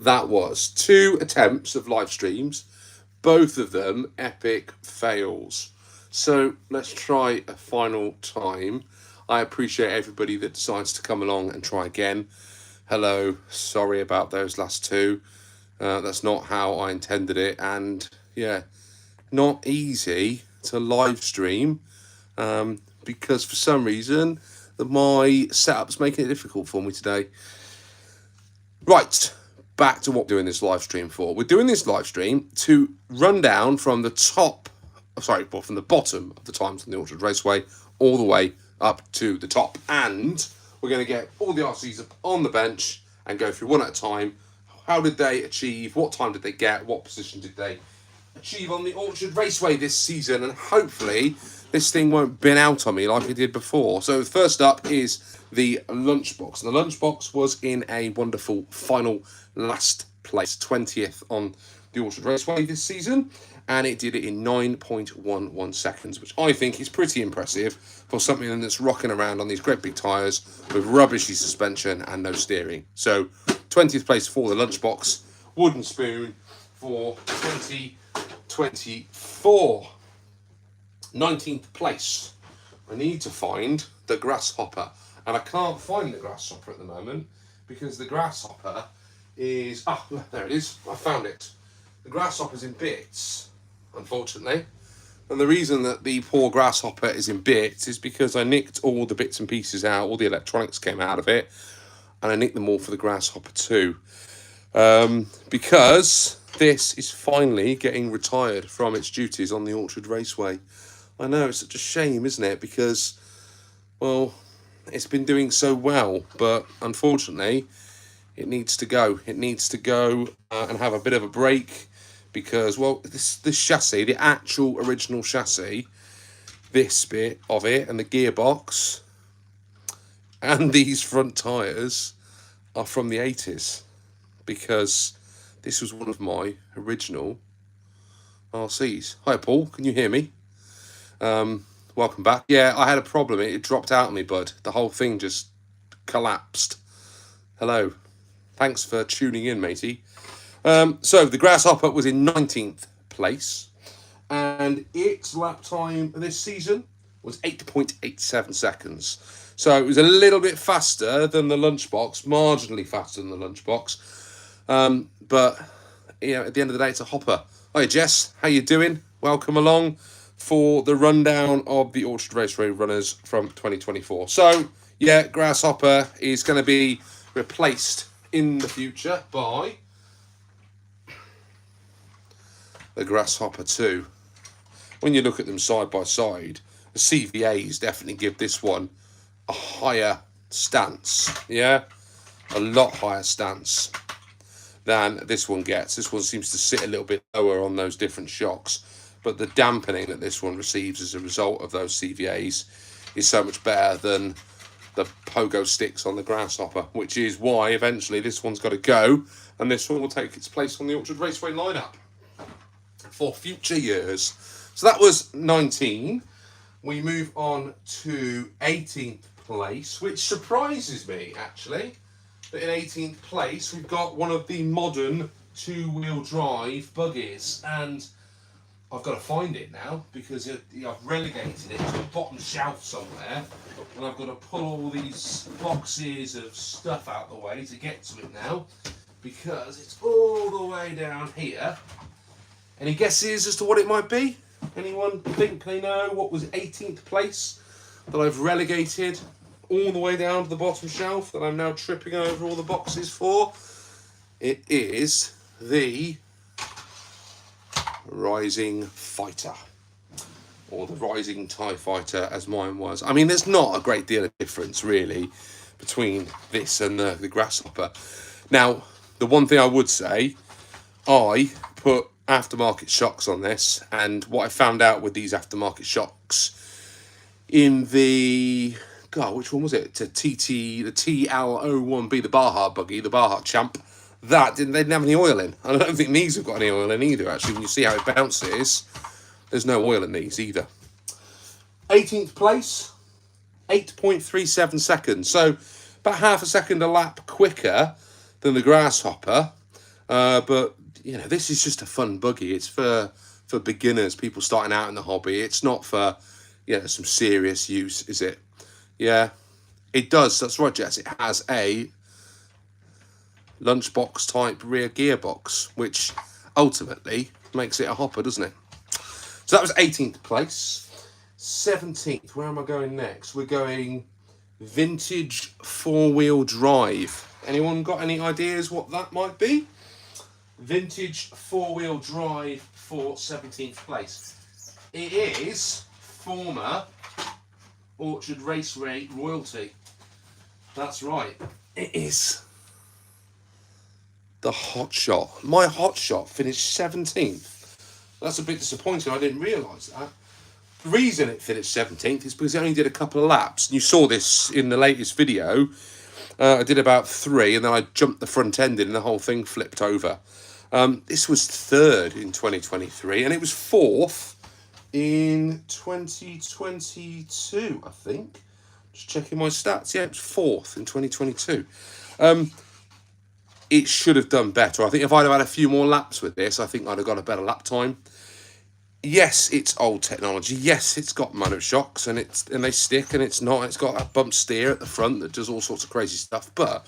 that was 2 attempts of live streams, both of them epic fails. So let's try a final time. I appreciate everybody that decides to come along and try again. Hello, sorry about those last two. That's not how I intended it, and yeah, not easy to live stream because for some reason my setup's making it difficult for me today. Right, back to what we're doing this live stream for. We're doing this live stream to run down from the top, sorry, well, from the bottom of the times on the Orchard Raceway all the way up to the top. And we're going to get all the RCs up on the bench and go through one at a time. How did they achieve? What time did they get? What position did they achieve on the Orchard Raceway this season? And hopefully this thing won't bin out on me like it did before. So first up is the lunchbox. And the lunchbox was in a wonderful final last place, 20th on the Orchard Raceway this season. And it did it in 9.11 seconds, which I think is pretty impressive for something that's rocking around on these great big tyres with rubbishy suspension and no steering. So 20th place for the lunchbox, wooden spoon for 2024. 19th place. I need to find the grasshopper. And I can't find the grasshopper at the moment because the grasshopper is... Ah, there it is. I found it. The grasshopper's in bits, unfortunately. And the reason that the poor grasshopper is in bits is because I nicked all the bits and pieces out. All the electronics came out of it. And I nicked them all for the grasshopper too. Because this is finally getting retired from its duties on the Orchard Raceway. I know, it's such a shame, isn't it? Because, well, it's been doing so well, but unfortunately, it needs to go. It needs to go and have a bit of a break because, well, this chassis, the actual original chassis, this bit of it and the gearbox and these front tyres are from the 80s because this was one of my original RCs. Hi, Paul. Can you hear me? Welcome back. Yeah, I had a problem. It dropped out on me, bud. The whole thing just collapsed. Hello. Thanks for tuning in, matey. So the grasshopper was in 19th place, and its lap time this season was 8.87 seconds. So it was a little bit faster than the lunchbox, marginally faster than the lunchbox. But you know, at the end of the day, it's a hopper. Hi, Jess. How you doing? Welcome along for the rundown of the Orchard Raceway runners from 2024. So, yeah, Grasshopper is going to be replaced in the future by the Grasshopper 2. When you look at them side by side, the CVAs definitely give this one a higher stance, yeah? A lot higher stance than this one gets. This one seems to sit a little bit lower on those different shocks. But the dampening that this one receives as a result of those CVAs is so much better than the pogo sticks on the Grasshopper, which is why eventually this one's got to go, and this one will take its place on the Orchard Raceway lineup for future years. So that was 19. We move on to 18th place, which surprises me, actually, that in 18th place we've got one of the modern two-wheel drive buggies, and I've got to find it now because I've relegated it to the bottom shelf somewhere, and I've got to pull all these boxes of stuff out the way to get to it now because it's all the way down here. Any guesses as to what it might be? Anyone think they know what was 18th place that I've relegated all the way down to the bottom shelf that I'm now tripping over all the boxes for? It is the Rising Fighter, or the Rising TIE Fighter as mine was. I mean, there's not a great deal of difference really between this and the Grasshopper. Now, the one thing I would say, I put aftermarket shocks on this, and what I found out with these aftermarket shocks in the, God, which one was it? The TL01B, the Baja buggy, the Baja Champ, they didn't have any oil in. I don't think these have got any oil in either, actually. When you see how it bounces, there's no oil in these either. 18th place, 8.37 seconds. So about half a second a lap quicker than the Grasshopper. But, you know, this is just a fun buggy. It's for beginners, people starting out in the hobby. It's not for, you know, some serious use, is it? Yeah, it does. That's right, Jess. It has a lunchbox type rear gearbox, which ultimately makes it a hopper, doesn't it? So that was 18th place. 17th, where am I going next? We're going vintage four-wheel drive. Anyone got any ideas what that might be? Vintage four-wheel drive for 17th place. It is former Orchard Raceway royalty. That's right. It is the Hot Shot. My Hot Shot finished 17th. That's a bit disappointing. I didn't realise that. The reason it finished 17th is because it only did a couple of laps. And you saw this in the latest video. I did about 3 and then I jumped the front end in and the whole thing flipped over. This was 3rd in 2023 and it was 4th in 2022, I think. Just checking my stats. Yeah, it was 4th in 2022. It should have done better. I think if I'd have had a few more laps with this, I think I'd have got a better lap time. Yes, it's old technology. Yes, it's got motor shocks and they stick and it's got that bump steer at the front that does all sorts of crazy stuff, but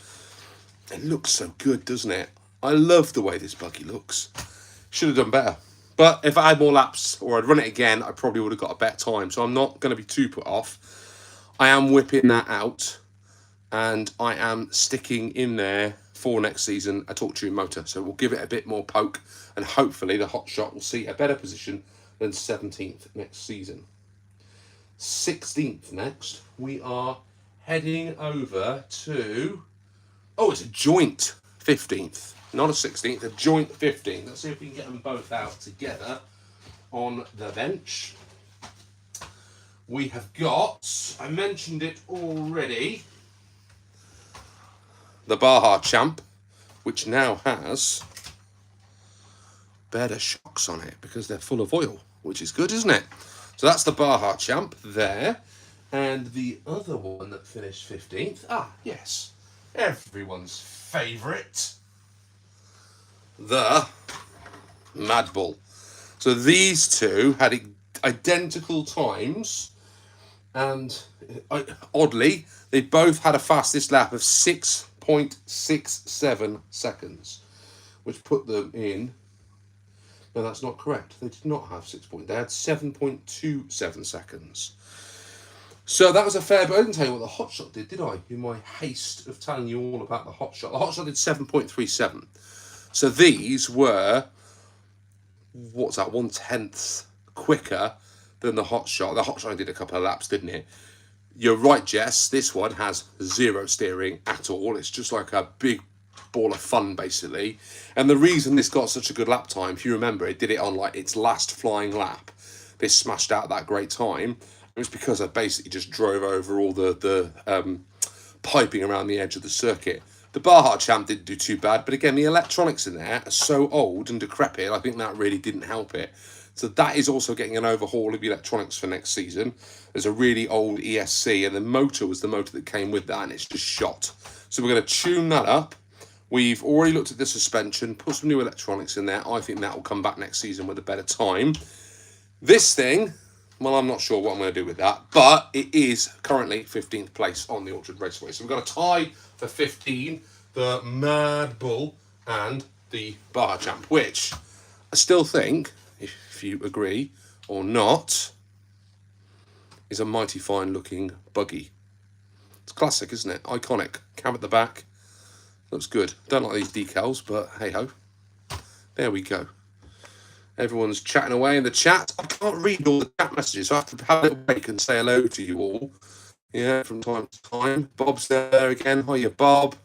it looks so good, doesn't it? I love the way this buggy looks. Should have done better. But if I had more laps or I'd run it again, I probably would have got a better time. So I'm not going to be too put off. I am whipping that out and I am sticking in there for next season a torque tune motor. So we'll give it a bit more poke and hopefully the Hot Shot will see a better position than 17th next season. 16th next, we are heading over to... Oh, it's a joint 15th. Not a 16th, a joint 15th. Let's see if we can get them both out together on the bench. We have got, I mentioned it already, the Baja Champ, which now has better shocks on it because they're full of oil, which is good, isn't it? So that's the Baja Champ there. And the other one that finished 15th, yes, everyone's favourite, the Mad Bull. So these two had identical times, and oddly, they both had a fastest lap of 6.67 seconds, which put them in... No, that's not correct. They did not have 6 points. They had 7.27 seconds. So that was a fair bit. I didn't tell you what the Hot Shot did I? In my haste of telling you all about the Hot Shot. The Hot Shot did 7.37. So these were, what's that, 1/10 quicker than the Hot Shot. The Hot Shot did a couple of laps, didn't it? You're right, Jess. This one has zero steering at all. It's just like a big ball of fun, basically. And the reason this got such a good lap time, if you remember, it did it on like its last flying lap. This smashed out that great time. It was because I basically just drove over all the piping around the edge of the circuit. The Baja Champ didn't do too bad, but again, the electronics in there are so old and decrepit, I think that really didn't help it. So that is also getting an overhaul of electronics for next season. There's a really old ESC, and the motor was the motor that came with that, and it's just shot. So we're going to tune that up. We've already looked at the suspension, put some new electronics in there. I think that will come back next season with a better time. This thing, well, I'm not sure what I'm going to do with that, but it is currently 15th place on the Orchard Raceway. So we've got a tie for 15, the Mad Bull and the Baja Champ, which I still think, if you agree or not, is a mighty fine looking buggy. It's classic, isn't it? Iconic. Cab at the back. Looks good. Don't like these decals, but hey-ho. There we go. Everyone's chatting away in the chat. I can't read all the chat messages, so I have to have a little break and say hello to you all. Yeah, from time to time. Bob's there again. Hiya, Bob.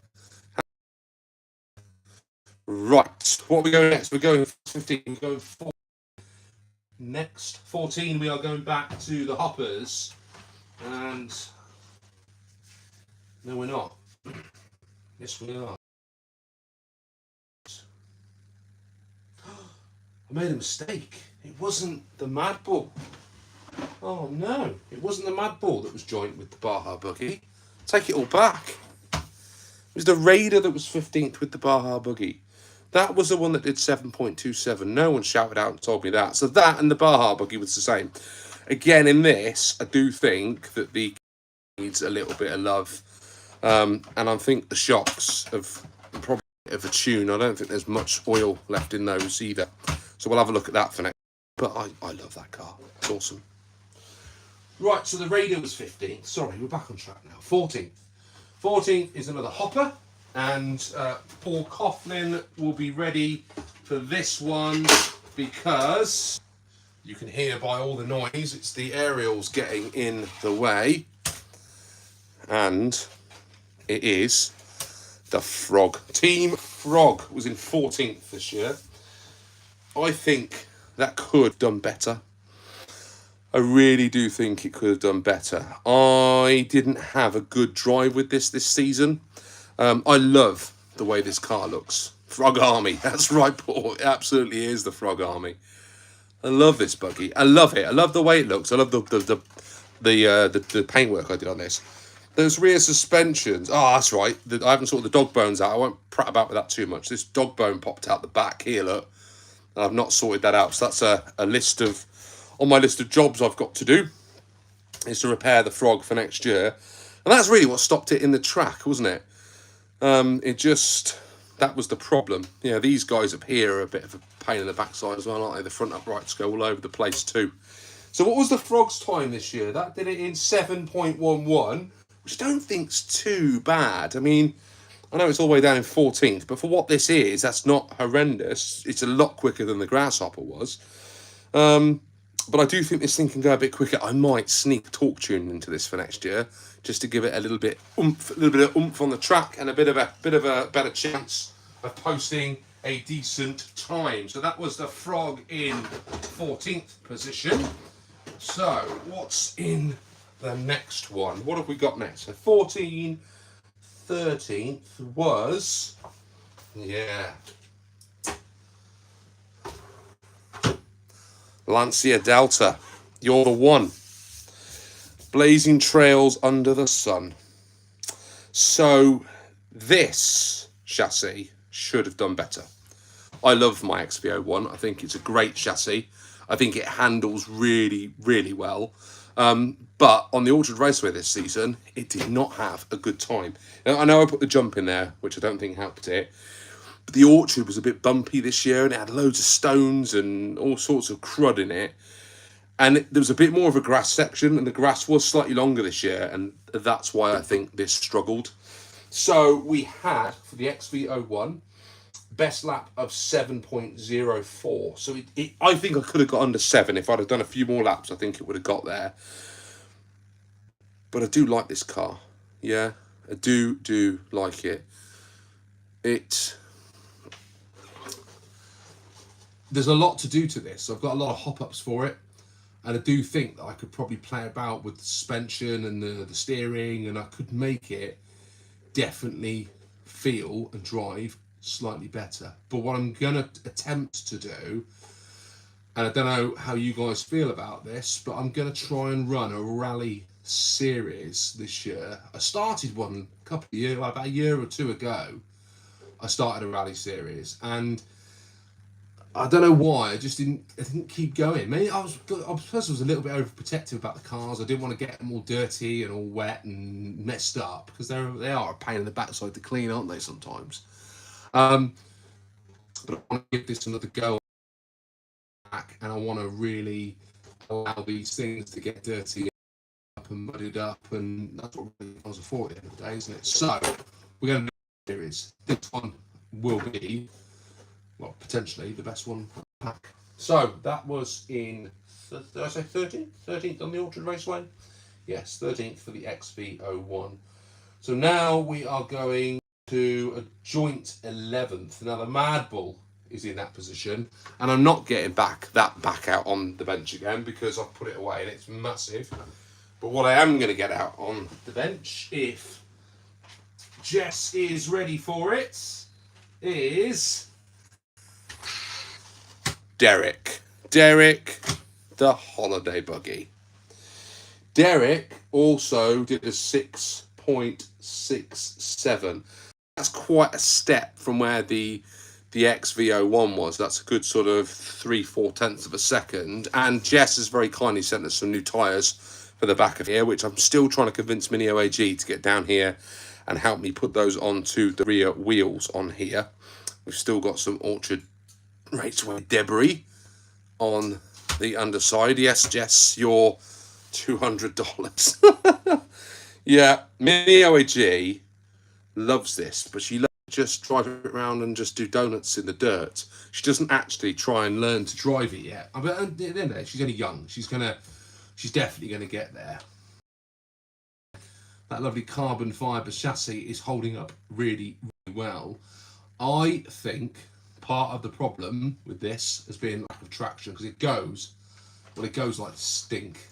Right. What are we going next? We're going 15. We're going 14. Next 14, we are going back to the hoppers. And... no, we're not. Yes, we are. I made a mistake. It wasn't the Mad Bull. Oh no, it wasn't the Mad Bull that was joint with the Baja buggy. Take it all back. It was the Raider that was 15th with the Baja buggy. That was the one that did 7.27. No one shouted out and told me that. So that and the Baja buggy was the same. Again, in this, I do think that the needs a little bit of love. And I think the shocks have probably a bit of a tune. I don't think there's much oil left in those either. So we'll have a look at that for next. But I love that car. It's awesome. Right, so the Raider was 15th. Sorry, we're back on track now. 14th. 14th is another hopper. And Paul Coughlin will be ready for this one because you can hear by all the noise, it's the aerials getting in the way. And it is the Frog. Team Frog was in 14th this year. I think that could have done better. I really do think it could have done better. I didn't have a good drive with this season. I love the way this car looks. Frog Army. That's right, Paul. It absolutely is the Frog Army. I love this buggy. I love it. I love the way it looks. I love the paintwork I did on this. Those rear suspensions. Oh, that's right. I haven't sorted the dog bones out. I won't prat about with that too much. This dog bone popped out the back here, look. I've not sorted that out. So that's a list of, on my list of jobs I've got to do, is to repair the Frog for next year. And that's really what stopped it in the track, wasn't it? That was the problem. Yeah, these guys up here are a bit of a pain in the backside as well, aren't they? The front uprights go all over the place too. So what was the Frog's time this year? That did it in 7.11, which I don't think's too bad. I mean, I know it's all the way down in 14th, but for what this is, that's not horrendous. It's a lot quicker than the Grasshopper was. But I do think this thing can go a bit quicker. I might sneak torque tune into this for next year, just to give it a little bit of oomph on the track and a bit of a better chance of posting a decent time. So that was the Frog in 14th position. So what's in the next one? What have we got next? So 13th was, yeah, Lancia Delta. You're the one. Blazing trails under the sun. So this chassis should have done better. I love my XV01. I think it's a great chassis. I think it handles really, really well. But on the Orchard Raceway this season, it did not have a good time. Now, I know I put the jump in there, which I don't think helped it. But the Orchard was a bit bumpy this year, and it had loads of stones and all sorts of crud in it. And there was a bit more of a grass section, and the grass was slightly longer this year, and that's why I think this struggled. So we had, for the XV01, best lap of 7.04. So I think I could have got under 7. If I'd have done a few more laps, I think it would have got there. But I do like this car. Yeah, I do like it. There's a lot to do to this. I've got a lot of hop-ups for it. And I do think that I could probably play about with the suspension and the steering, and I could make it definitely feel and drive slightly better. But what I'm going to attempt to do, and I don't know how you guys feel about this, but I'm going to try and run a rally series this year. I started one about a year or two ago. I started a rally series, and I don't know why. I didn't keep going. Maybe I was a little bit overprotective about the cars. I didn't want to get them all dirty and all wet and messed up, because they are a pain in the backside to clean, aren't they, sometimes? But I want to give this another go, and I want to really allow these things to get dirty up and muddied up, and that's what really cars are for at the end of the day, isn't it? So we're going to do a series. This one will be, well, potentially the best one for the pack. So that was in, did I say 13th? 13th on the Orchard Raceway? Yes, 13th for the XV01. So now we are going to a joint 11th. Now the Mad Bull is in that position, and I'm not getting that back out on the bench again, because I've put it away and it's massive. But what I am going to get out on the bench, if Jess is ready for it, is Derek, the holiday buggy. Derek also did a 6.67. That's quite a step from where the the XV01 was. That's a good sort of 3/4 tenths of a second. And Jess has very kindly sent us some new tyres for the back of here, which I'm still trying to convince Mini OAG to get down here and help me put those onto the rear wheels on here. We've still got some Orchard Raceway debris on the underside. Yes, Jess, your $200. Yeah, Mini OAG loves this, but she loves to just drive it around and just do donuts in the dirt. She doesn't actually try and learn to drive it yet. But at the end of the day, she's only young. She's definitely gonna get there. That lovely carbon fibre chassis is holding up really, really well. I think part of the problem with this has been lack of traction, because it goes like stink,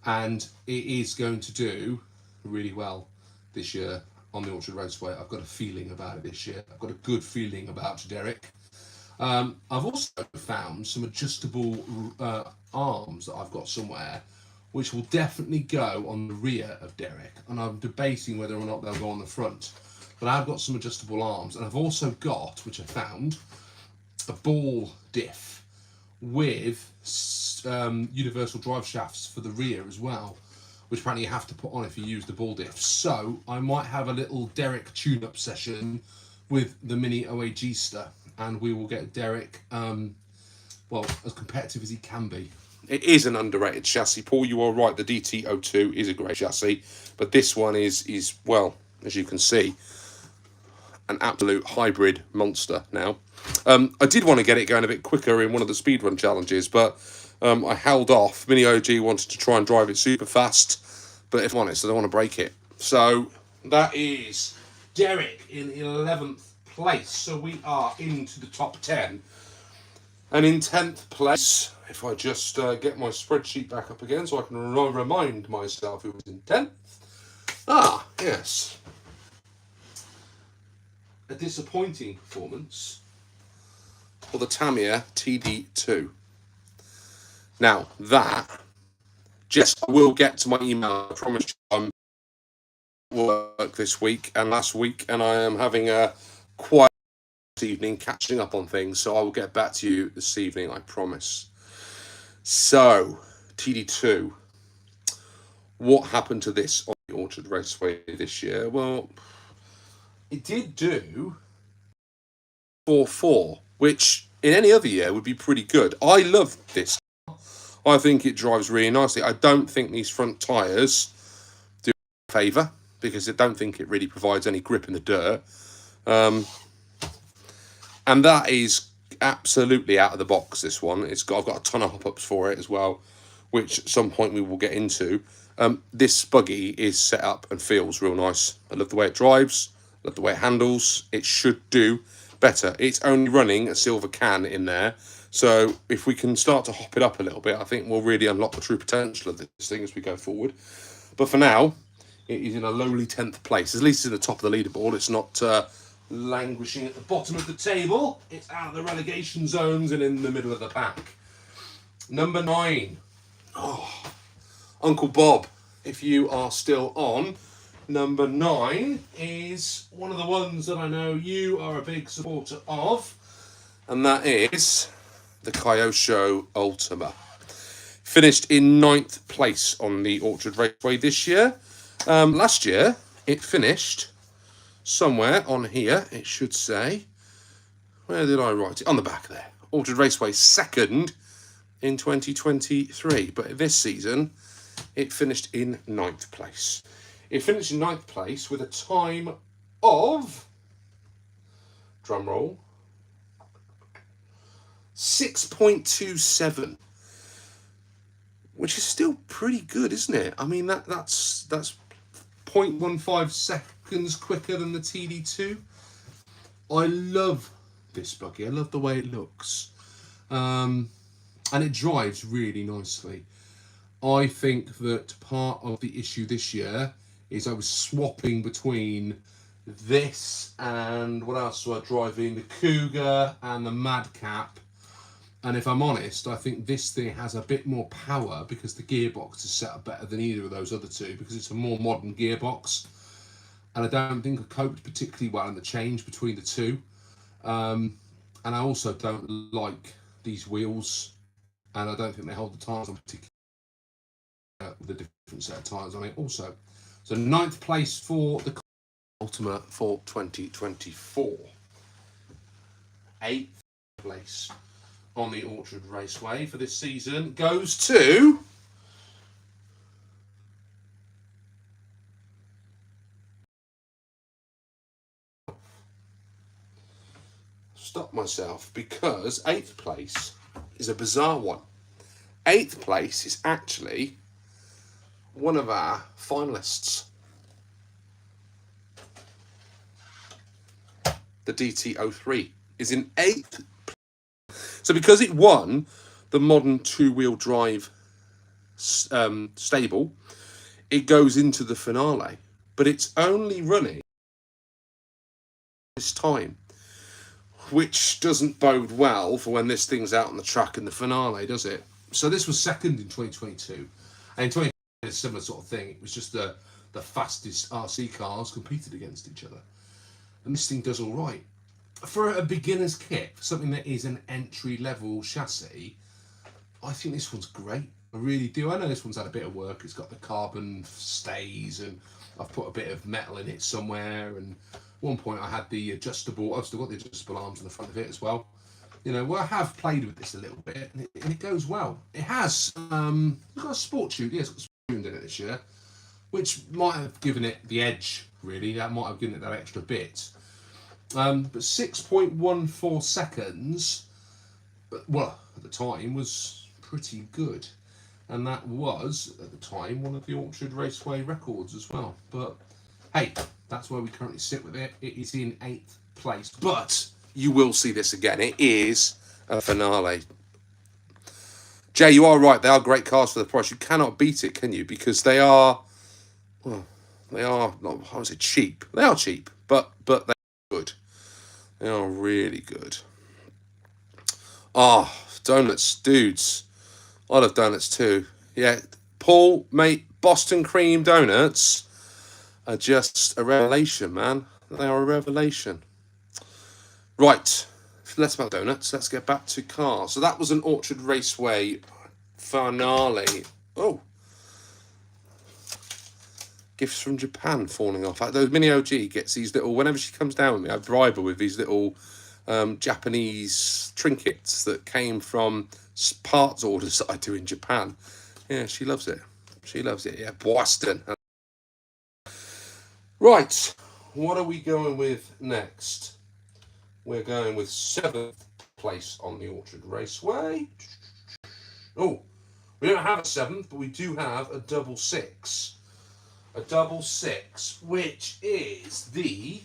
and it is going to do really well this year on the Orchard Raceway. I've got a feeling about it this year. I've got a good feeling about Derek. I've also found some adjustable arms that I've got somewhere, which will definitely go on the rear of Derek, and I'm debating whether or not they'll go on the front. But I've got some adjustable arms, and I've also got, which I found, a ball diff with universal drive shafts for the rear as well, which apparently you have to put on if you use the ball diff. So I might have a little Derek tune-up session with the Mini OAG-ster, and we will get Derek, well, as competitive as he can be. It is an underrated chassis, Paul. You are right. The DT02 is a great chassis, but this one is well, as you can see, an absolute hybrid monster now. I did want to get it going a bit quicker in one of the speedrun challenges, but I held off. Mini OG wanted to try and drive it super fast, but if I'm honest, I don't want to break it. So that is Derek in 11th place. So we are into the top 10. And in 10th place, if I just get my spreadsheet back up again so I can remind myself who was in 10th. Ah, yes. A disappointing performance for the Tamiya TD2. Now, that, Jess, I will get to my email. I promise you I'm work this week and last week, and I am having a quiet evening catching up on things, so I will get back to you this evening, I promise. So, TD2. What happened to this on the Orchard Raceway this year? Well, it did do 4.4, which in any other year would be pretty good. I love this. I think it drives really nicely. I don't think these front tyres do a favour, because I don't think it really provides any grip in the dirt. And that is absolutely out of the box, this one. I've got a ton of hop-ups for it as well, which at some point we will get into. This buggy is set up and feels real nice. I love the way it drives. I love the way it handles. It should do better. It's only running a silver can in there. So if we can start to hop it up a little bit, I think we'll really unlock the true potential of this thing as we go forward. But for now, it is in a lowly 10th place. At least it's in the top of the leaderboard. It's not languishing at the bottom of the table. It's out of the relegation zones and in the middle of the pack. Number 9. Oh, Uncle Bob, if you are still on, number 9 is one of the ones that I know you are a big supporter of, and that is the Kyosho Ultima. Finished in 9th place on the Orchard Raceway this year. Last year, it finished somewhere on here, it should say. Where did I write it? On the back there. Orchard Raceway 2nd in 2023. But this season, it finished in 9th place. It finished in 9th place with a time of, drum roll, 6.27. Which is still pretty good, isn't it? I mean, that's 0.15 seconds quicker than the TD2. I love this buggy. I love the way it looks. And it drives really nicely. I think that part of the issue this year is I was swapping between this and what else was I driving? The Cougar and the Madcap. And if I'm honest, I think this thing has a bit more power because the gearbox is set up better than either of those other two, because it's a more modern gearbox. And I don't think I coped particularly well in the change between the two. And I also don't like these wheels, and I don't think they hold the tyres on particularly with a different set of tyres on it also. So 9th place for the Ultima for 2024. 8th place on the Orchard Raceway for this season goes to... Stop myself, because 8th place is a bizarre one. 8th place is actually one of our finalists. The DT03 is in 8th. So because it won the modern two-wheel drive stable, it goes into the finale. But it's only running this time, which doesn't bode well for when this thing's out on the track in the finale, does it? So this was second in 2022. And in 2020, a similar sort of thing. It was just the fastest RC cars competed against each other. And this thing does all right. For a beginner's kit, for something that is an entry-level chassis, I think this one's great. I really do. I know this one's had a bit of work. It's got the carbon stays, and I've put a bit of metal in it somewhere. And at one point I had the adjustable, I've still got the adjustable arms on the front of it as well. You know, well, I have played with this a little bit, and it goes well. It has, it's got a sport tune, yeah, it's got a sport tune in it this year, which might have given it the edge, really. That might have given it that extra bit. But 6.14 seconds, well, at the time, was pretty good. And that was, at the time, one of the Orchard Raceway records as well. But, hey, that's where we currently sit with it. It is in 8th place. But you will see this again. It is a finale. Jay, you are right. They are great cars for the price. You cannot beat it, can you? Because they are, well, they are, not, how is it, cheap? They are cheap, but they're good. They are really good. Oh, donuts, dudes. I love donuts too. Yeah, Paul, mate, Boston cream donuts are just a revelation, man. They are a revelation. Right, less about donuts. Let's get back to cars. So that was an Orchard Raceway finale. Oh. Gifts from Japan falling off. The Mini OG gets these little, whenever she comes down with me, I bribe her with these little Japanese trinkets that came from parts orders that I do in Japan. Yeah, she loves it. She loves it. Yeah, Boston. Right, what are we going with next? We're going with 7th place on the Orchard Raceway. Oh, we don't have a 7th, but we do have a double six. A double six, which is the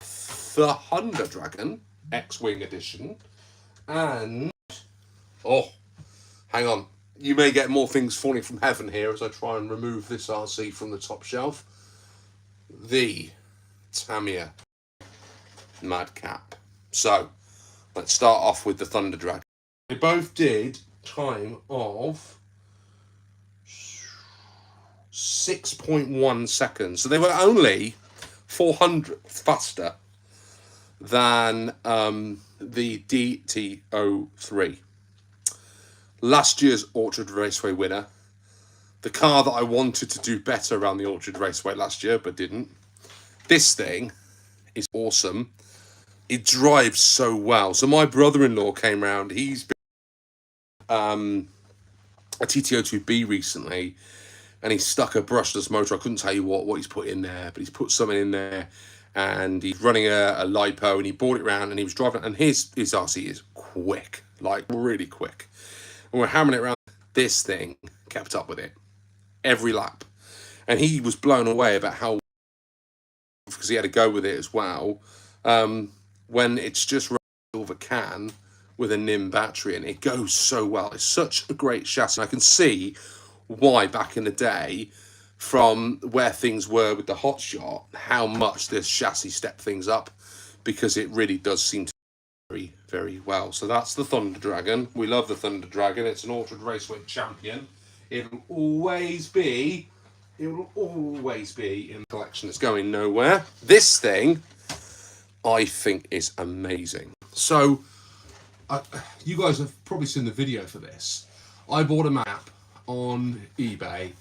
Thunder Dragon X-Wing edition. And, oh, hang on. You may get more things falling from heaven here as I try and remove this RC from the top shelf. The Tamiya Madcap. So, let's start off with the Thunder Dragon. They both did time of 6.1 seconds. So they were only 400 faster than the DT03. Last year's Orchard Raceway winner. The car that I wanted to do better around the Orchard Raceway last year, but didn't. This thing is awesome. It drives so well. So my brother-in-law came round. He's been a TT02B recently, and he stuck a brushless motor. I couldn't tell you what he's put in there, but he's put something in there, and he's running a LiPo, and he brought it around, and he was driving, and his RC is quick, like really quick. And we're hammering it around. This thing kept up with it every lap, and he was blown away about how, because he had to go with it as well, when it's just over can with a NIM battery, and it goes so well. It's such a great chassis. I can see why back in the day, from where things were with the hotshot, how much this chassis stepped things up, because it really does seem to very, very well. So that's the Thunder Dragon. We love the Thunder Dragon. It's an Orchard Raceway champion. It'll always be in the collection. It's going nowhere. This thing, I think is amazing. So, you guys have probably seen the video for this. I bought a map on eBay,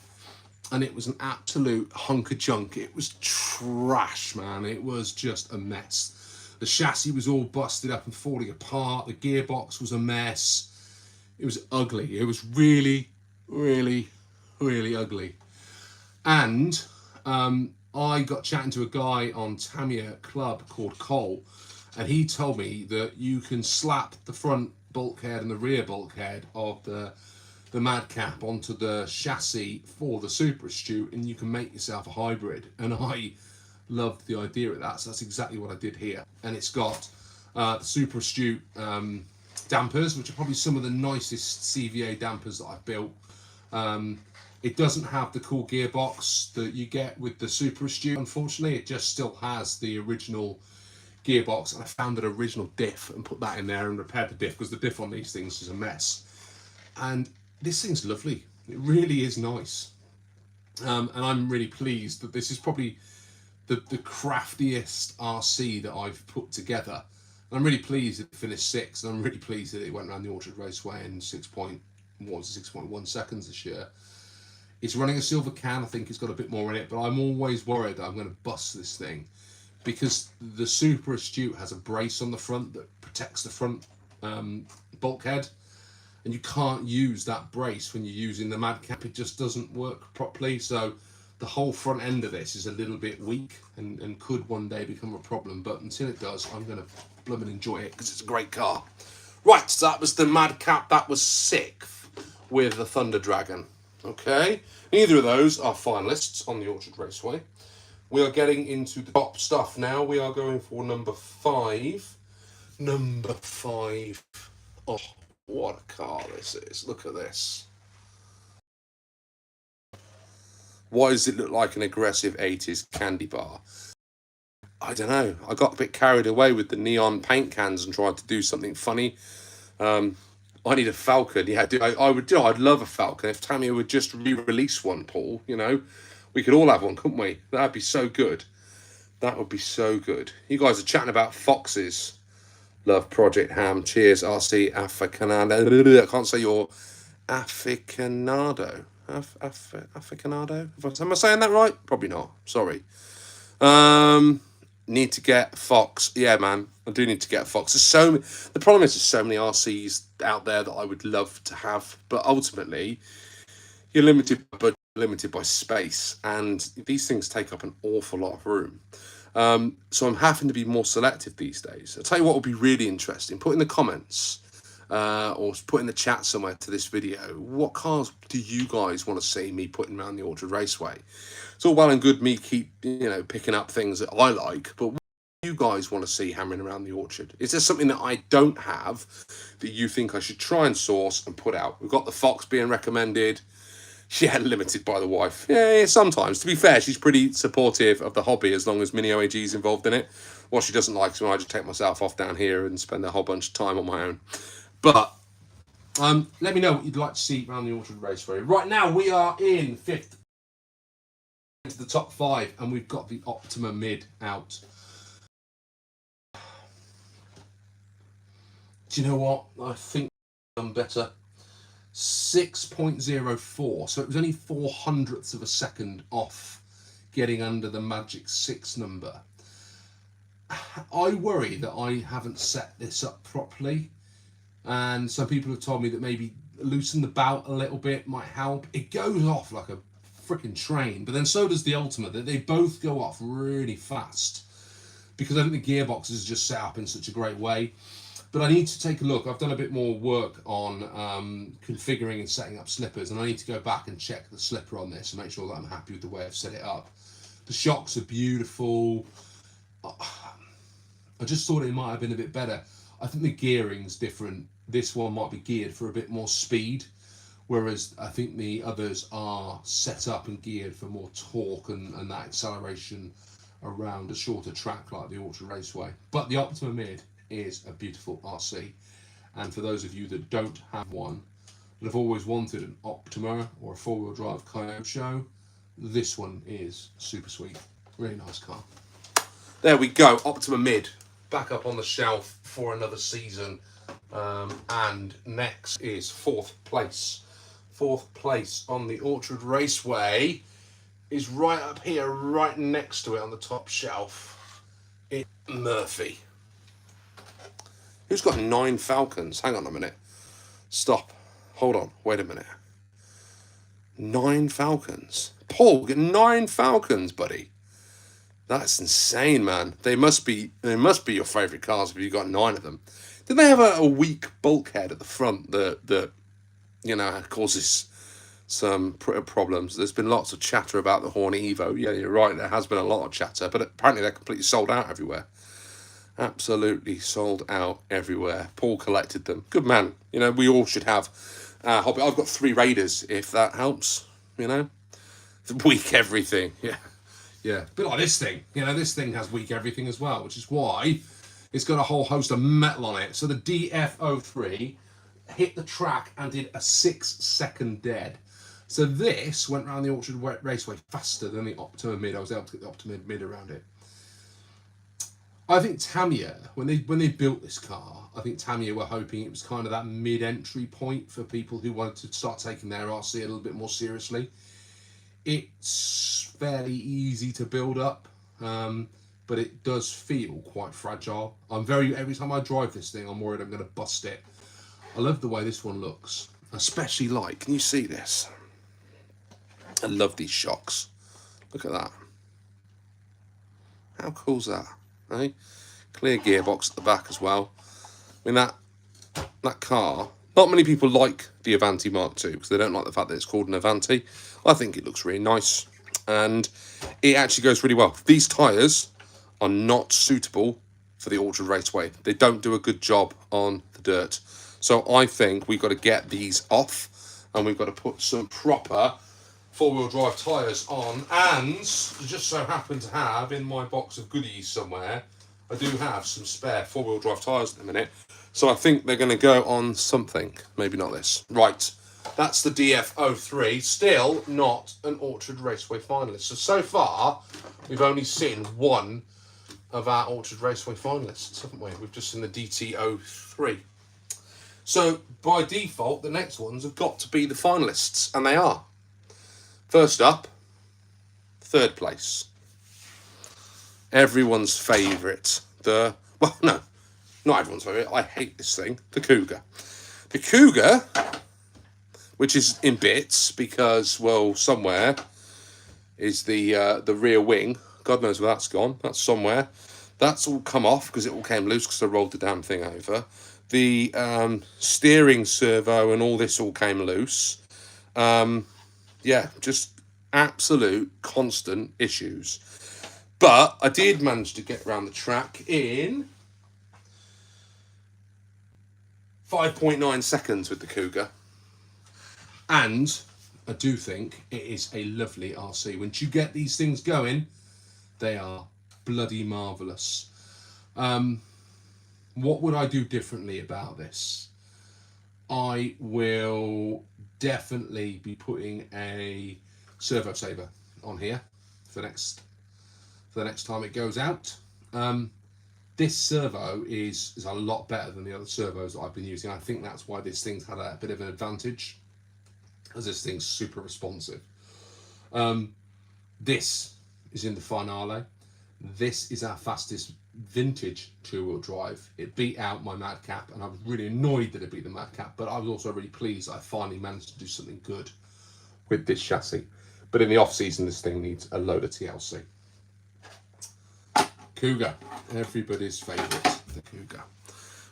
and it was an absolute hunk of junk. It was trash, man. It was just a mess. The chassis was all busted up and falling apart. The gearbox was a mess. It was ugly. It was really, really, really ugly. And I got chatting to a guy on Tamiya Club called Cole, and he told me that you can slap the front bulkhead and the rear bulkhead of the Madcap onto the chassis for the Super Astute, and you can make yourself a hybrid. And I loved the idea of that, so that's exactly what I did here. And it's got the Super Astute dampers, which are probably some of the nicest CVA dampers that I've built. It doesn't have the cool gearbox that you get with the Super Astute, unfortunately. It just still has the original gearbox, and I found an original diff and put that in there and repaired the diff, because the diff on these things is a mess. And this thing's lovely. It really is nice. And I'm really pleased that this is probably the craftiest RC that I've put together. I'm really pleased it finished 6th, and I'm really pleased that it went around the Orchard Raceway in 6.1 seconds this year. It's running a silver can. I think it's got a bit more in it, but I'm always worried that I'm going to bust this thing, because the Super Astute has a brace on the front that protects the front bulkhead, and you can't use that brace when you're using the Madcap. It just doesn't work properly. So the whole front end of this is a little bit weak and could one day become a problem. But until it does, I'm going to blooming enjoy it, because it's a great car. Right, so that was the Madcap. That was 6th with the Thunder Dragon. Okay, neither of those are finalists on the Orchard Raceway. We are getting into the top stuff now. We are going for number 5. Number 5. Oh, what a car this is. Look at this. Why does it look like an aggressive 80s candy bar? I don't know. I got a bit carried away with the neon paint cans and tried to do something funny. I need a Falcon. Yeah, I would. I'd love a Falcon if Tamiya would just re-release one, Paul. You know, we could all have one, couldn't we? That'd be so good. That would be so good. You guys are chatting about foxes. Love Project Ham. Cheers, RC Africanado. I can't say your Africanado. Africanado? Am I saying that right? Probably not. Sorry. Need to get Fox. Yeah, man. I do need to get a Fox. The problem is there's so many RCs out there that I would love to have, but ultimately you're limited by space, and these things take up an awful lot of room. So I'm having to be more selective these days. I'll tell you what would be really interesting. Put in the comments or put in the chat somewhere to this video, what cars do you guys want to see me putting around the Orchard Raceway? It's all well and good me keep picking up things that I like, but what do you guys want to see hammering around the Orchard? Is there something that I don't have that you think I should try and source and put out? We've got the Fox being recommended. Yeah, limited by the wife. Yeah, sometimes. To be fair, she's pretty supportive of the hobby as long as Mini OAG is involved in it. What she doesn't like is when I just take myself off down here and spend a whole bunch of time on my own. But let me know what you'd like to see around the Orchard Raceway. Right now, we are in 5th into the top 5, and we've got the Optima Mid out. Do you know what? I think I've done better. 6.04, so it was only 0.04 of a second off getting under the magic 6 number. I worry that I haven't set this up properly, and some people have told me that maybe loosen the bout a little bit might help. It goes off like a freaking train, but then so does the Ultima. They both go off really fast, because I think the gearbox is just set up in such a great way. But I need to take a look. I've done a bit more work on configuring and setting up slippers, and I need to go back and check the slipper on this and make sure that I'm happy with the way I've set it up. The shocks are beautiful. I just thought it might have been a bit better. I think the gearing's different. This one might be geared for a bit more speed, whereas I think the others are set up and geared for more torque and that acceleration around a shorter track like the Orchard Raceway. But the Optima Mid is a beautiful RC, and for those of you that don't have one that have always wanted an Optima or a 4-wheel drive Coyote show, this one is super sweet. Really nice car. There we go, Optima Mid. back up on the shelf for another season. And next is fourth place. Fourth place on the Orchard Raceway is right up here, right next to it on the top shelf. It's Murphy. Who's got 9 Falcons? Hang on a minute. Stop. Hold on. Wait a minute. 9 Falcons? Paul, get 9 Falcons, buddy. That's insane, man. They must be your favourite cars if you've got 9 of them. Did they have a weak bulkhead at the front that you know, causes some problems? There's been lots of chatter about the Hornet Evo. Yeah, you're right. There has been a lot of chatter, but apparently they're completely sold out everywhere. Absolutely sold out everywhere. Paul collected them. Good man. You know, we all should have hobby. I've got 3 Raiders, if that helps. You know, weak everything. Yeah. Yeah, a bit like this thing. You know, this thing has weak everything as well, which is why it's got a whole host of metal on it. So the DF03 hit the track and did a 6-second dead. So this went around the Orchard Raceway faster than the Optima Mid. I was able to get the Optima Mid around it. I think Tamiya, when they built this car, I think Tamiya were hoping it was kind of that mid-entry point for people who wanted to start taking their RC a little bit more seriously. It's fairly easy to build up, but it does feel quite fragile. Every time I drive this thing, I'm worried I'm going to bust it. I love the way this one looks, especially light. Can you see this? I love these shocks. Look at that. How cool's that? Eh? Clear gearbox at the back as well. I mean, that car, not many people like the Avanti Mark II because they don't like the fact that it's called an Avanti. I think it looks really nice and it actually goes really well. These tyres are not suitable for the Orchard Raceway. They don't do a good job on the dirt. So I think we've got to get these off and we've got to put some proper 4-wheel drive tyres on. And just so happen to have in my box of goodies somewhere, I do have some spare 4-wheel drive tyres at the minute. So I think they're going to go on something. Maybe not this. Right. That's the DF03, still not an Orchard Raceway finalist. So far, we've only seen one of our Orchard Raceway finalists, haven't we? We've just seen the DT03. So, by default, the next ones have got to be the finalists, and they are. First up, 3rd place. Everyone's favourite. Well, no, not everyone's favourite. I hate this thing. The Cougar. The Cougar, which is in bits because, well, somewhere is the rear wing. God knows where that's gone. That's somewhere. That's all come off because it all came loose because I rolled the damn thing over. The steering servo and all this all came loose. Yeah, just absolute constant issues. But I did manage to get around the track in 5.9 seconds with the Cougar. And I do think it is a lovely RC. Once you get these things going, they are bloody marvellous. What would I do differently about this? I will definitely be putting a servo saver on here for the next time it goes out. This servo is a lot better than the other servos that I've been using. I think that's why this thing's had a bit of an advantage, as this thing's super responsive. This is in the Finale. This is our fastest vintage 2-wheel drive. It beat out my Madcap, and I was really annoyed that it beat the Madcap, but I was also really pleased I finally managed to do something good with this chassis. But in the off-season, this thing needs a load of TLC. Cougar, everybody's favourite, the Cougar.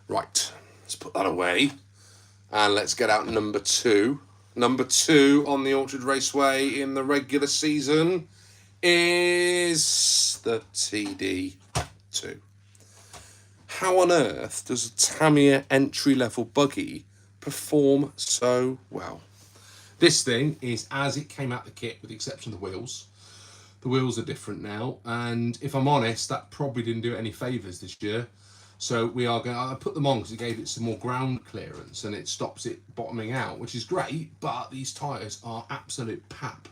Right, let's put that away, and let's get out number 2. Number 2 on the Orchard Raceway in the regular season is the TD2. How on earth does a Tamiya entry-level buggy perform so well? This thing is as it came out the kit, with the exception of the wheels. The wheels are different now, and if I'm honest, that probably didn't do it any favours this year. So we are going. I put them on because it gave it some more ground clearance, and it stops it bottoming out, which is great. But these tyres are absolute pap.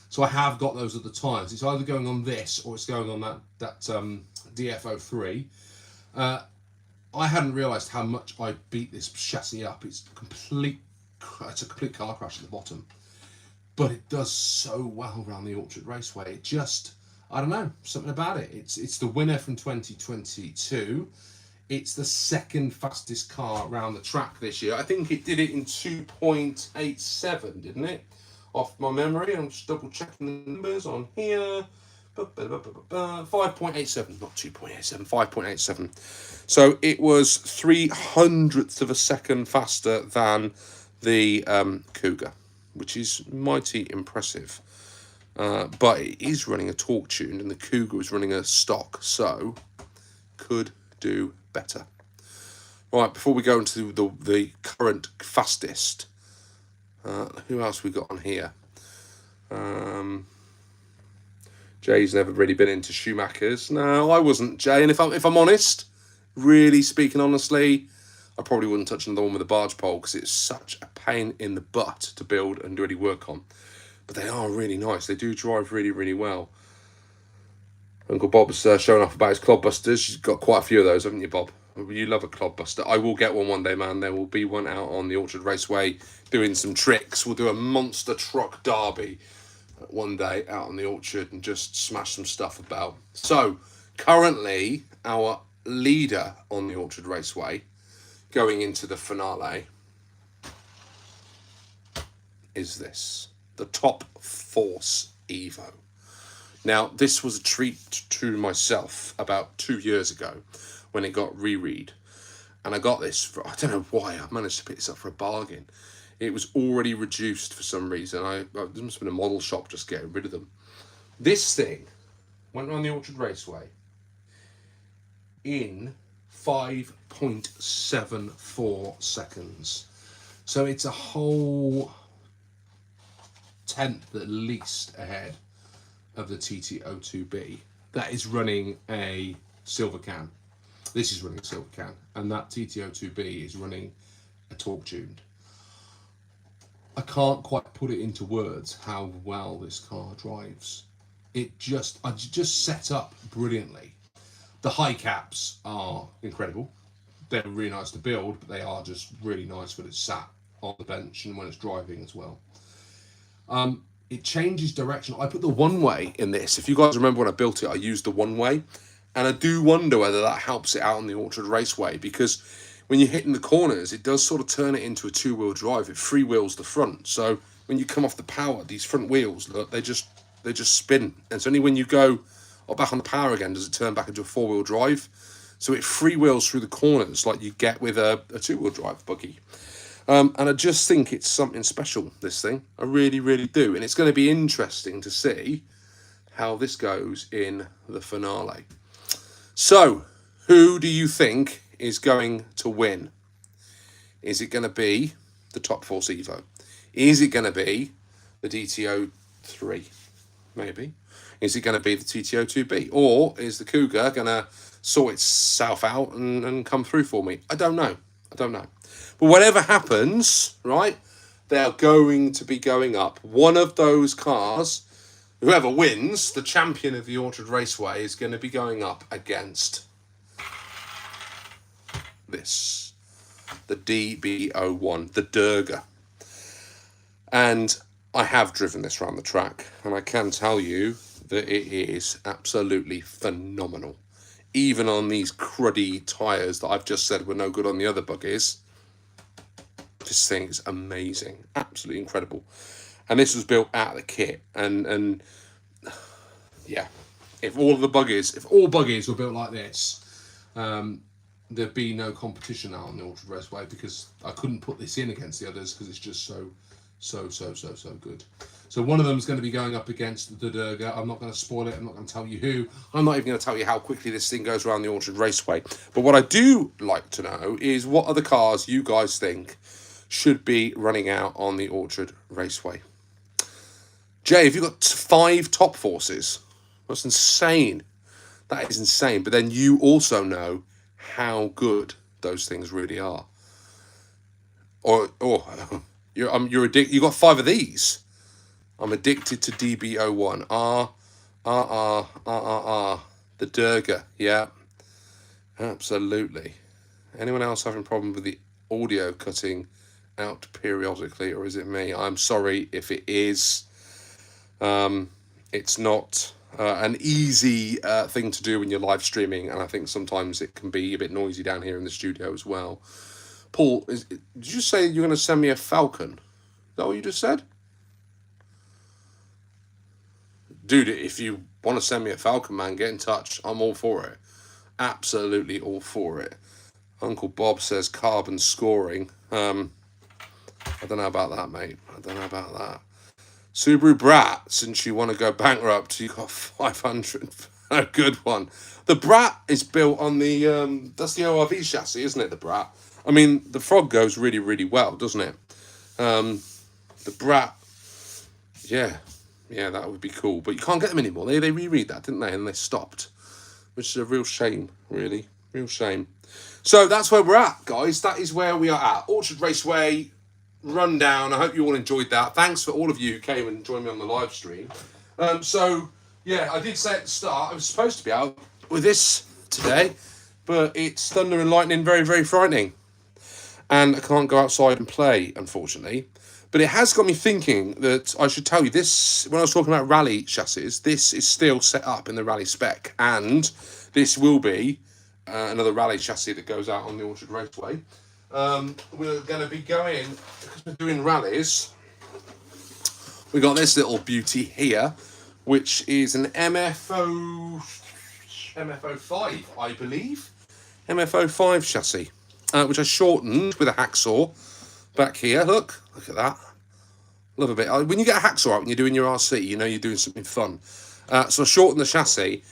So I have got those other tyres. It's either going on this or it's going on that DF03. I hadn't realised how much I beat this chassis up. It's a complete car crash at the bottom. But it does so well around the Orchard Raceway. It just, I don't know, something about it. It's the winner from 2022. It's the second fastest car around the track this year. I think it did it in 2.87, didn't it? Off my memory. I'm just double checking the numbers on here. 5.87, not 2.87, 5.87. So it was 300ths of a second faster than the Cougar, which is mighty impressive. But it is running a torque tune, and the Cougar is running a stock, so could do better. Right, before we go into the current fastest, who else we got on here? Jay's never really been into Schumachers. No, I wasn't, Jay. And if I'm honest, really speaking honestly, I probably wouldn't touch another one with a barge pole because it's such a pain in the butt to build and do any work on. But they are really nice. They do drive really, really well. Uncle Bob's showing off about his clodbusters. You've got quite a few of those, haven't you, Bob? You love a clodbuster. I will get one day, man. There will be one out on the Orchard Raceway doing some tricks. We'll do a monster truck derby one day out on the Orchard and just smash some stuff about. So, currently, our leader on the Orchard Raceway going into the finale is this, the Top Force Evo. Now, this was a treat to myself about 2 years ago when it got reread. And I got this for, I don't know why, I managed to pick this up for a bargain. It was already reduced for some reason. There must have been a model shop just getting rid of them. This thing went around the Orchard Raceway in 5.74 seconds. So it's a whole tenth at least ahead of the TT02B. That is running a silver can. This is running a silver can. And that TT02B is running a torque tuned. I can't quite put it into words how well this car drives. I just set up brilliantly. The high caps are incredible. They're really nice to build, but they are just really nice when it's sat on the bench and when it's driving as well. It changes direction. I put the one way in this. If you guys remember when I built it, I used the one way. And I do wonder whether that helps it out on the Orchard Raceway, because when you're hitting the corners, it does sort of turn it into a two-wheel drive. It freewheels the front. So when you come off the power, these front wheels, look, they just spin. And it's only when you go back on the power again does it turn back into a four-wheel drive. So it freewheels through the corners like you get with a two-wheel drive buggy. And I just think it's something special, this thing. I really, really do. And it's going to be interesting to see how this goes in the finale. So, who do you think is going to win? Is it going to be the Top Force Evo? Is it going to be the DTO3? Maybe. Is it going to be the TTO2B? Or is the Cougar going to sort itself out and come through for me? I don't know. But whatever happens, right, they're going to be going up. One of those cars, whoever wins, the champion of the Orchard Raceway, is going to be going up against this, the DB01, the Durga. And I have driven this around the track, and I can tell you that it is absolutely phenomenal. Even on these cruddy tyres that I've just said were no good on the other buggies, this thing is amazing, absolutely incredible. And this was built out of the kit, and yeah, if all buggies were built like this, there'd be no competition out on the Orchard Raceway, because I couldn't put this in against the others because it's just so good. So one of them is going to be going up against the Durga. I'm not going to spoil it. I'm not going to tell you who. I'm not even going to tell you how quickly this thing goes around the Orchard Raceway. But what I do like to know is what other cars you guys think should be running out on the Orchard Raceway. Jay, have you got 5 Top Forces? That's insane. That is insane. But then you also know how good those things really are. Or you're addicted. You got 5 of these. I'm addicted to DB01. The Durga. Yeah. Absolutely. Anyone else having a problem with the audio cutting out periodically, or is it me? I'm sorry if it is. It's not an easy thing to do when you're live streaming, and I think sometimes it can be a bit noisy down here in the studio as well. Paul, did you say you're going to send me a falcon? Is that what you just said? Dude, if you want to send me a falcon, man, get in touch. I'm all for it. Absolutely all for it. Uncle Bob says carbon scoring. I don't know about that, mate. I don't know about that. Subaru Brat, since you want to go bankrupt, you got 500. A good one. The Brat is built on the, that's the ORV chassis, isn't it, the Brat? I mean, the Frog goes really, really well, doesn't it? The Brat, yeah, that would be cool. But you can't get them anymore. They reread that, didn't they? And they stopped, which is a real shame, really. Real shame. So that's where we're at, guys. That is where we are at. Orchard Raceway rundown. I hope you all enjoyed that. Thanks for all of you who came and joined me on the live stream. So, yeah, I did say at the start I was supposed to be out with this today, but it's thunder and lightning, very, very frightening. And I can't go outside and play, unfortunately. But it has got me thinking that I should tell you this, when I was talking about rally chassis, this is still set up in the rally spec, and this will be another rally chassis that goes out on the Orchard Raceway. We're going to be going, because we're doing rallies, we got this little beauty here, which is an MFO5, I believe. MFO5 chassis, which I shortened with a hacksaw back here. Look at that. Love a bit. When you get a hacksaw out when you're doing your RC, you know you're doing something fun. So I shortened the chassis.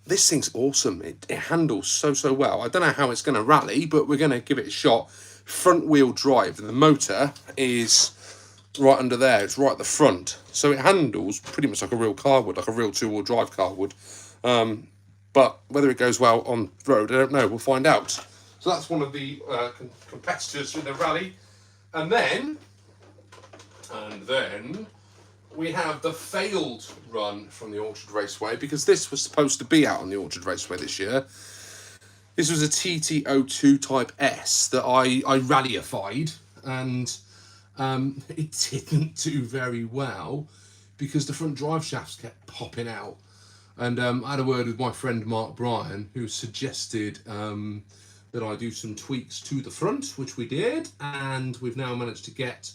This thing's awesome. It handles so well. I don't know how it's going to rally, but we're going to give it a shot. Front wheel drive. The motor is right under there. It's right at the front. So it handles pretty much like a real car would, like a real two-wheel drive car would. But whether it goes well on the road, I don't know. We'll find out. So that's one of the competitors in the rally. And then we have the failed run from the Orchard Raceway, because this was supposed to be out on the Orchard Raceway this year. This was a TT02 Type S that I rallyified, and it didn't do very well because the front drive shafts kept popping out. And I had a word with my friend Mark Bryan, who suggested that I do some tweaks to the front, which we did, and we've now managed to get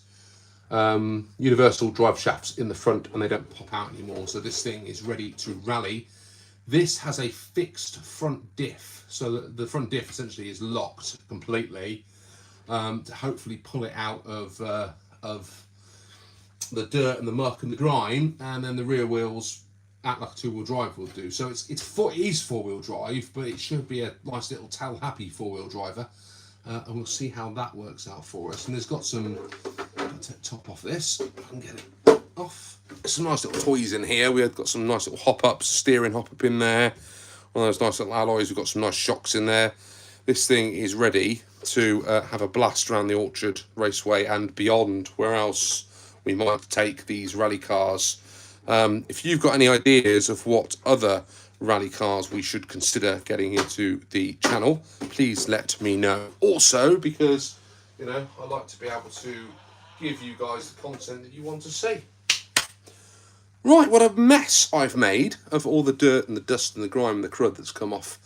universal drive shafts in the front, and they don't pop out anymore. So this thing is ready to rally. This has a fixed front diff, so the front diff essentially is locked completely to hopefully pull it out of the dirt and the muck and the grime, and then the rear wheels act like a two-wheel drive will do. So it is four-wheel drive, but it should be a nice little tail-happy four-wheel driver. And we'll see how that works out for us. And there's got some, I'll take the top off this, I can get it off. There's some nice little toys in here. We've got some nice little hop-ups, steering hop-up in there. One of those nice little alloys. We've got some nice shocks in there. This thing is ready to have a blast around the Orchard Raceway and beyond, where else we might take these rally cars. If you've got any ideas of what other rally cars we should consider getting into the channel, please let me know. Also, because, you know, I like to be able to give you guys the content that you want to see. Right, what a mess I've made of all the dirt and the dust and the grime and the crud that's come off.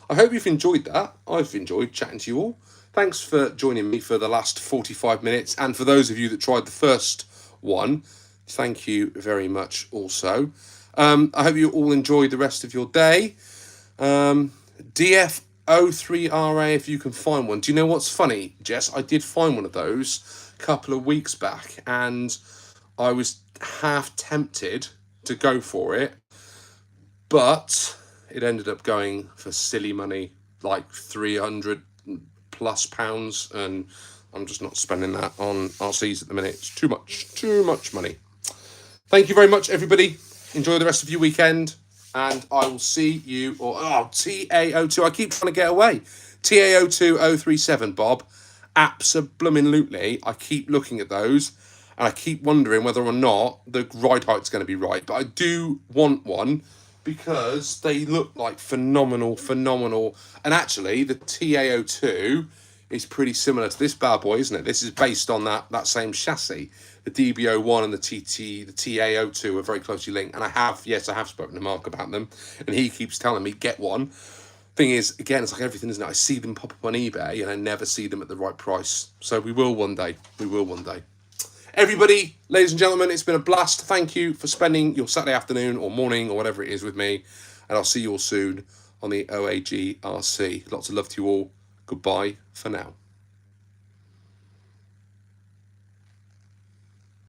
I hope you've enjoyed that. I've enjoyed chatting to you all. Thanks for joining me for the last 45 minutes. And for those of you that tried the first one, thank you very much also. I hope you all enjoyed the rest of your day. DF03RA, if you can find one. Do you know what's funny, Jess? I did find one of those a couple of weeks back, and I was half tempted to go for it, but it ended up going for silly money, like £300+ pounds, and I'm just not spending that on RCs at the minute. It's too much money. Thank you very much, everybody. Enjoy the rest of your weekend, and I will see you, TAO2, I keep trying to get away. TAO2037, Bob. Absolutely, I keep looking at those, and I keep wondering whether or not the ride height's going to be right. But I do want one, because they look like phenomenal. And actually, the TA02 is pretty similar to this bad boy, isn't it? This is based on that same chassis. The DB01 and the TA02 are very closely linked. And I have spoken to Mark about them, and he keeps telling me, get one. Thing is, again, it's like everything, isn't it? I see them pop up on eBay, and I never see them at the right price. So we will one day. Everybody, ladies and gentlemen, it's been a blast. Thank you for spending your Saturday afternoon or morning or whatever it is with me. And I'll see you all soon on the OAG RC. Lots of love to you all. Goodbye for now.